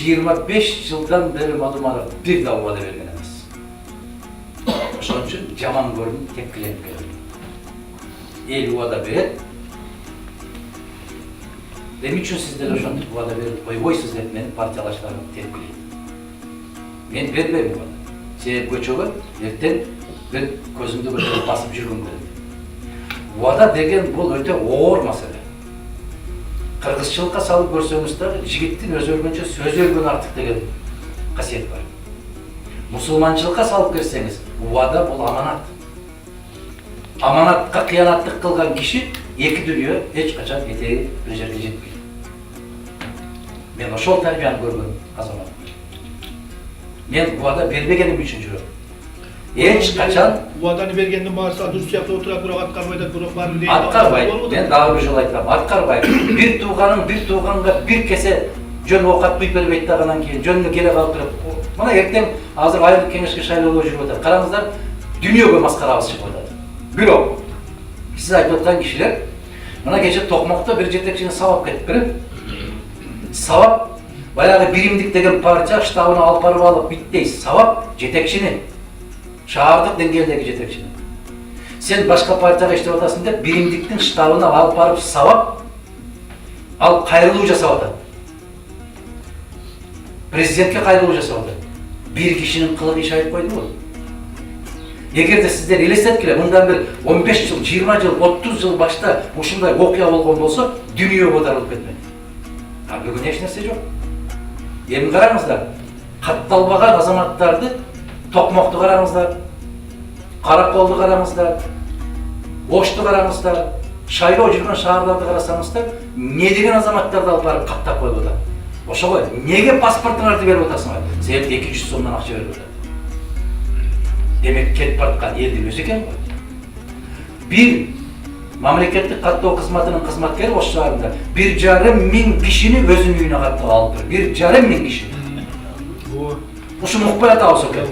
25 yıldan beri malumara bir daha vada bergen emas. Ошон үчүн жаман көрүнүп тепкиленип келди. Эл убада берет. Эмне үчүн сиздер ошентип убада берип койбойсуз деп мени партиялаштарым тепкилейт. Мен бербейм убада. Себеби көчөгө эртең мен көзүмдү көтөрүп басып жүргүм келет. Убада деген бул өтө оор маселе. Кыргызчылыкка салып көрсөңүз да жигиттин өзү өлгөнчө сөзү өлгөн артык деген касиет бар. Мусулманчылыкка салып берсеңиз, убада бул аманат. Аманатка кыянаттык кылган киши эки дүйнө эч качан этеги бир жерге жетпейт. Мен ошол тарбияны көргөн азамат. Мен убада бербегеним үчүн жүрөм. Эч качан убаданы бергенден баасы дұрыс сияқты отыра бирок аткарбайт, бирок баарын дейт. Аткарбайт. Мен дагы бир жолу айтам, аткарбайт. Бир тууганга бир кесе жөн оокат куйуп бербейт дагынан кийин жөнүнө келе калып туруп. Мына эртең азыр айылдык кеңешке шайлоолор жүрүп атат. Караңыздар, дүйнөгө маскарабыз чыгып атат. Бирок сиз айтып аткан кишилер мына кече Токмокто бир жетекчини сабап кетиптир. Сабап баягы биримдик деген партия штабына алып барып алып биттей сабап жетекчини, шаардык деңгээлдеги жетекчини. Сен башка партияга иштеп атасың деп биримдиктин штабына алып барып сабап, ал кайрылуу жасап атат. Президентке кайрылуу жасап атат. Бир кишинин кылык иш айтып койду го. Эгерде сиздер элестеткиле, мындан бир 15 жыл, 20 жыл, 30 жыл башта ушундай окуя болгон болсо, дүйнө котарылып кетмек. А бүгүн эч нерсе жок. Эми караңыздар, катталбаган азаматтарды Токмокту караңыздар, Караколду караңыздар, Ошту караңыздар, шайлоо жүргөн шаарларды карасаңыздар, не деген азаматтарды алып барып каттап коюп атат. Ошого неге паспортуңарды берип атасыңар? Себеби 200 сомдон акча берип атат. Демек кетип бараткан элдин өзү экен го. Бир мамлекеттик каттоо кызматынын кызматкери Ош шаарында 1,5 миң кишини өзүнүн үйүнө каттап алып тур. 1,5 миң киши. Ушуну укпай атабыз экен.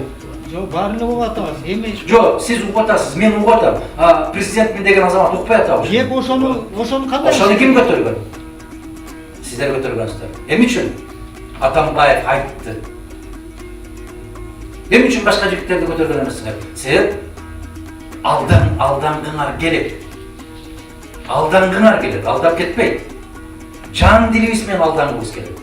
Жок, баарын угуп атабыз. Эми Жок, сиз угуп атасыз, мен угуп атам. Президентмин деген азамат укпай атабыз. Кеп ошону кандай? Ошону ким көтөргөн? Сиздер көтөргөнсүздөр. Эмне үчүн? Атамбаев айтты. Эмне үчүн башка жигиттерди көтөргөн эмессиңер? Себеп алдангыңар келет. Алдангыңар келет, алдап кетпейт. Жан дилибиз менен алдангыбыз келет.